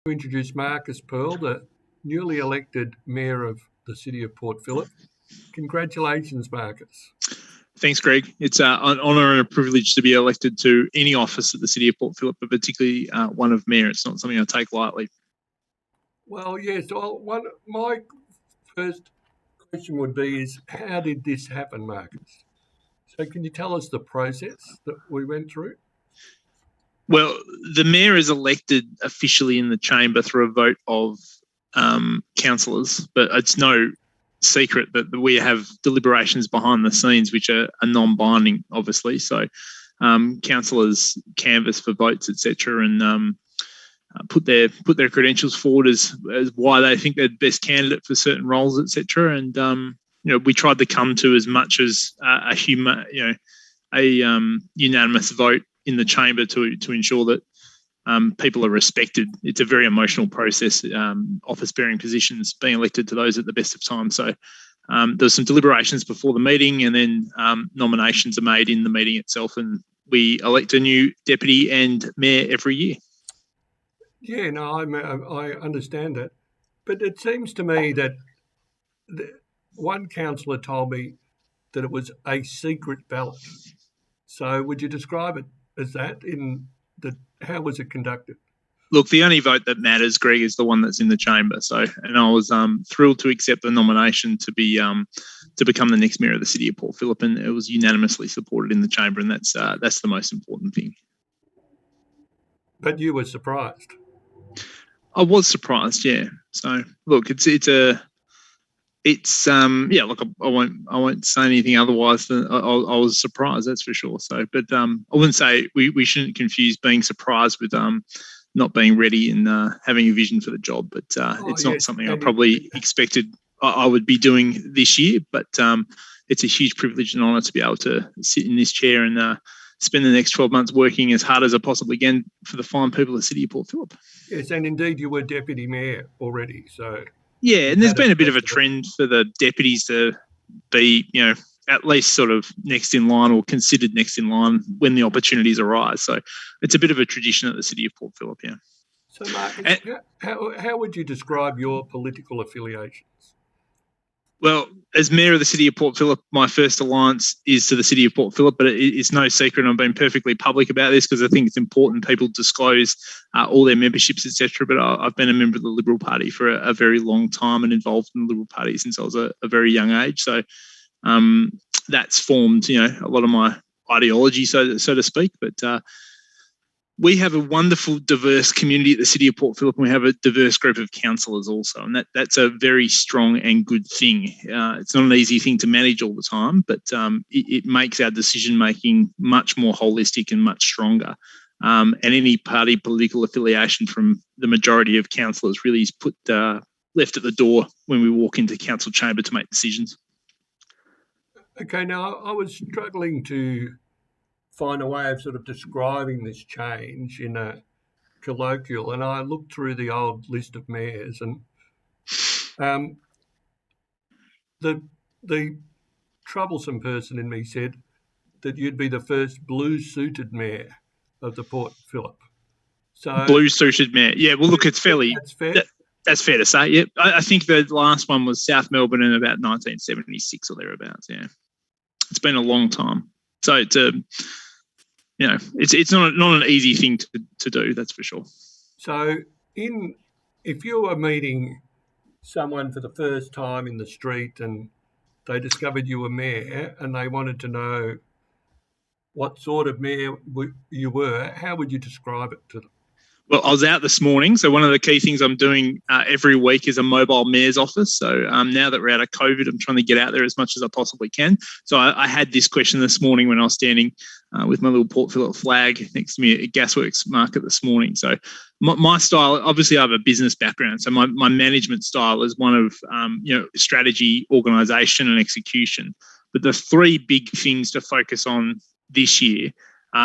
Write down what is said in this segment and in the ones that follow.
To introduce Marcus Pearl, the newly elected Mayor of the City of Port Phillip. Congratulations, Marcus. Thanks, Greg. It's an honour and a privilege to be elected to any office at the City of Port Phillip, but particularly one of Mayor. It's not something I take lightly. Well, yes. My first question would be is, how did this happen, Marcus? So can you tell us the process that we went through? Well, the Mayor is elected officially in the chamber through a vote of councillors, but it's no secret that we have deliberations behind the scenes which are non-binding, obviously. So councillors canvass for votes, etc., and put their credentials forward as why they think they're the best candidate for certain roles, etc. And we tried to come to as much as a unanimous vote in the chamber to ensure that people are respected. It's a very emotional process, office-bearing positions being elected to those at the best of times. So there's some deliberations before the meeting, and then nominations are made in the meeting itself, and we elect a new deputy and mayor every year. Yeah, no, I understand that. But it seems to me that one councillor told me that it was a secret ballot. So would you describe it as that? How was it conducted? Look, the only vote that matters, Greg, is the one that's in the chamber. So, and I was thrilled to accept the nomination to be to become the next mayor of the City of Port Phillip, and it was unanimously supported in the chamber, and that's the most important thing. But you were surprised. I was surprised, yeah. So, look, I won't say anything otherwise than I was surprised, that's for sure. So, but I wouldn't say we shouldn't confuse being surprised with not being ready and having a vision for the job. But it's not something I probably expected I would be doing this year. But it's a huge privilege and honour to be able to sit in this chair and spend the next 12 months working as hard as I possibly can for the fine people of the City of Port Phillip. Yes, and indeed you were deputy mayor already, so. Yeah, and there's been a bit of a trend for the deputies to be, at least sort of next in line or considered next in line when the opportunities arise. So it's a bit of a tradition at the City of Port Phillip, yeah. So, Marcus, how would you describe your political affiliations? Well, as Mayor of the City of Port Phillip, my first alliance is to the City of Port Phillip, but it's no secret, and I've been perfectly public about this because I think it's important people disclose all their memberships, etc. But I've been a member of the Liberal Party for a very long time and involved in the Liberal Party since I was a very young age. So that's formed, a lot of my ideology, so to speak. But we have a wonderful, diverse community at the City of Port Phillip, and we have a diverse group of councillors also, and that's a very strong and good thing. It's not an easy thing to manage all the time, but it makes our decision-making much more holistic and much stronger. And any party political affiliation from the majority of councillors really is put left at the door when we walk into council chamber to make decisions. Okay, now I was struggling to find a way of sort of describing this change in a colloquial, and I looked through the old list of mayors, and the troublesome person in me said that you'd be the first blue-suited mayor of the Port Phillip. So blue-suited mayor, yeah. Well, look, it's fairly that's fair. That's fair to say. Yeah, I think the last one was South Melbourne in about 1976 or thereabouts. Yeah, it's been a long time. So it's it's not an easy thing to do, that's for sure. So if you were meeting someone for the first time in the street and they discovered you were mayor and they wanted to know what sort of mayor you were, how would you describe it to them? Well, I was out this morning, so one of the key things I'm doing every week is a mobile mayor's office. So now that we're out of COVID, I'm trying to get out there as much as I possibly can. So I had this question this morning when I was standing with my little Port Phillip flag next to me at Gasworks Market this morning. So my style, obviously I have a business background, so my management style is one of strategy, organisation and execution. But the three big things to focus on this year,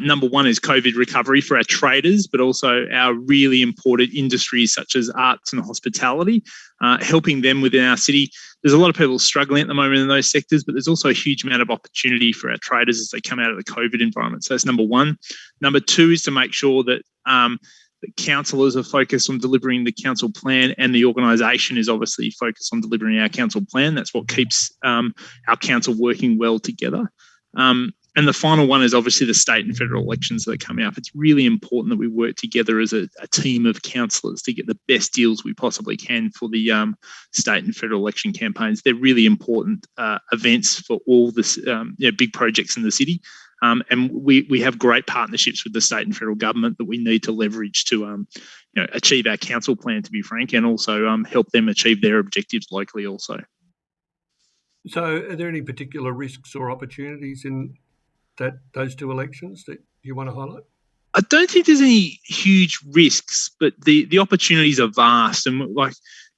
number one is COVID recovery for our traders, but also our really important industries such as arts and hospitality, helping them within our city. There's a lot of people struggling at the moment in those sectors, but there's also a huge amount of opportunity for our traders as they come out of the COVID environment. So that's number one. Number two is to make sure that The councillors are focused on delivering the council plan, and the organisation is obviously focused on delivering our council plan. That's what keeps our council working well together. And the final one is obviously the state and federal elections that are coming up. It's really important that we work together as a team of councillors to get the best deals we possibly can for the state and federal election campaigns. They're really important events for all the big projects in the city. And we have great partnerships with the state and federal government that we need to leverage to achieve our council plan, to be frank, and also help them achieve their objectives locally also. So are there any particular risks or opportunities in those two elections that you want to highlight? I don't think there's any huge risks, but the opportunities are vast. And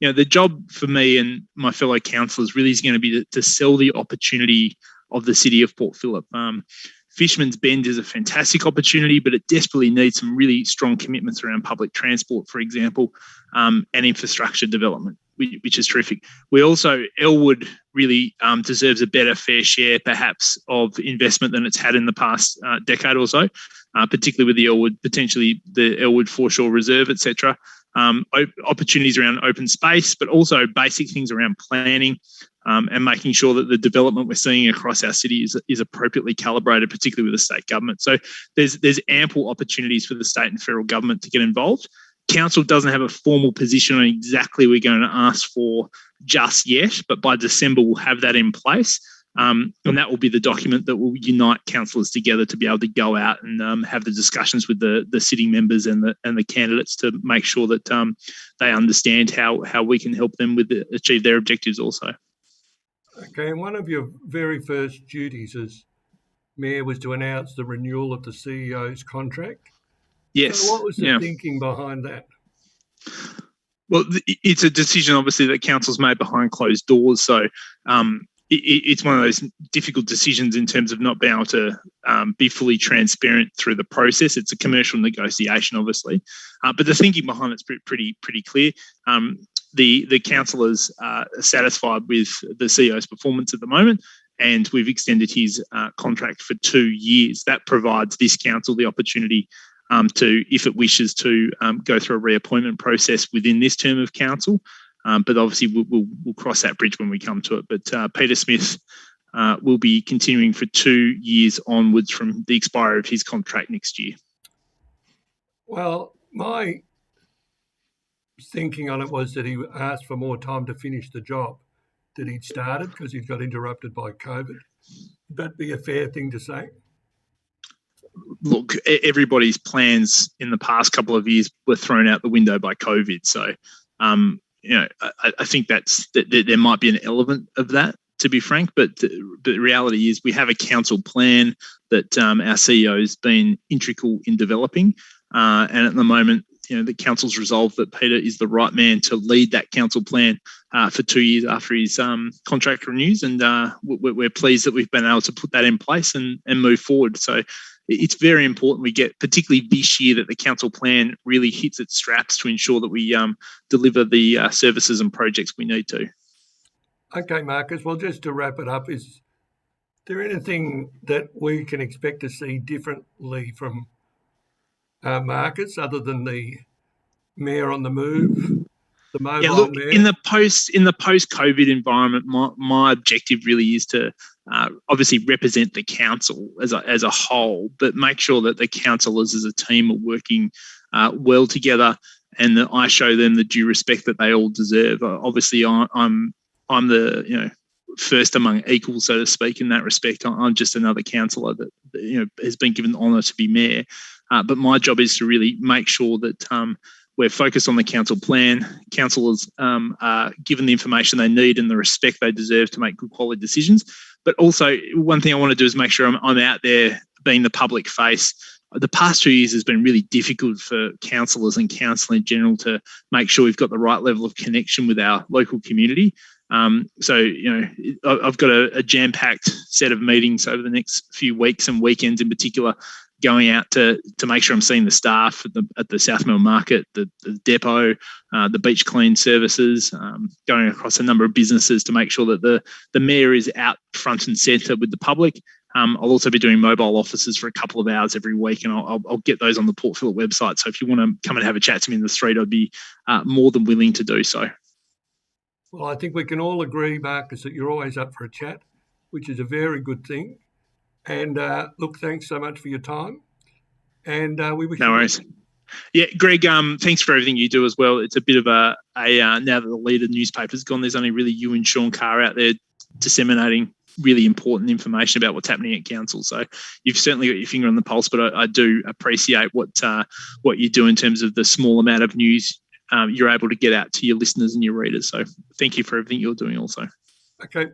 the job for me and my fellow councillors really is going to be to sell the opportunity of the city of Port Phillip. Fisherman's Bend is a fantastic opportunity, but it desperately needs some really strong commitments around public transport, for example, and infrastructure development, which is terrific. Elwood really deserves a better fair share, perhaps, of investment than it's had in the past decade or so, particularly with potentially the Elwood Foreshore Reserve, etc. Opportunities around open space, but also basic things around planning and making sure that the development we're seeing across our city is appropriately calibrated, particularly with the state government. So there's ample opportunities for the state and federal government to get involved. Council doesn't have a formal position on exactly we're going to ask for just yet, but by December we'll have that in place. And that will be the document that will unite councillors together to be able to go out and have the discussions with the sitting members and the candidates to make sure that they understand how we can help them achieve their objectives also. Okay, and one of your very first duties as Mayor was to announce the renewal of the CEO's contract. Yes. So what was the thinking behind that? Well, it's a decision, obviously, that council's made behind closed doors. So it's one of those difficult decisions in terms of not being able to be fully transparent through the process. It's a commercial negotiation, obviously, but the thinking behind it's pretty clear. The councillors are satisfied with the CEO's performance at the moment, and we've extended his contract for 2 years. That provides this council the opportunity to, if it wishes to, go through a reappointment process within this term of council. But obviously we'll cross that bridge when we come to it. But Peter Smith will be continuing for 2 years onwards from the expiry of his contract next year. Well, my thinking on it was that he asked for more time to finish the job that he'd started because he got interrupted by COVID. Would that be a fair thing to say? Look, everybody's plans in the past couple of years were thrown out the window by COVID. So, I think that there might be an element of that, to be frank. But the reality is we have a council plan that our CEO has been integral in developing. And at the moment, the council's resolved that Peter is the right man to lead that council plan for 2 years after his contract renews. And we're pleased that we've been able to put that in place and move forward. So it's very important we get, particularly this year, that the council plan really hits its straps to ensure that we deliver the services and projects we need to. Okay, Marcus. Well, just to wrap it up, is there anything that we can expect to see differently from Marcus other than the mayor on the move, the mobile mayor? In the post-COVID environment, my objective really is to obviously represent the council as a whole, but make sure that the councillors as a team are working well together, and that I show them the due respect that they all deserve. Obviously, I'm the first among equals, so to speak, in that respect. I'm just another councillor that has been given the honour to be mayor. But my job is to really make sure that we're focused on the council plan. Councillors are given the information they need and the respect they deserve to make good quality decisions. But also, one thing I want to do is make sure I'm out there being the public face. The past 2 years has been really difficult for councillors and council in general to make sure we've got the right level of connection with our local community. So I've got a jam-packed set of meetings over the next few weeks and weekends in particular, going out to make sure I'm seeing the staff at the South Mill Market, the depot, the beach clean services, going across a number of businesses to make sure that the mayor is out front and centre with the public, I'll also be doing mobile offices for a couple of hours every week, and I'll get those on the Port Phillip website. So if you want to come and have a chat to me in the street, I'd be more than willing to do so. Well, I think we can all agree, Marcus, that you're always up for a chat, which is a very good thing. And look, thanks so much for your time. And we wish no you worries. well. Yeah, Greg, thanks for everything you do as well. It's a bit of a now that the lead of the newspaper's gone, there's only really you and Sean Carr out there disseminating really important information about what's happening at council. So you've certainly got your finger on the pulse, but I do appreciate what you do in terms of the small amount of news you're able to get out to your listeners and your readers. So thank you for everything you're doing also. Okay,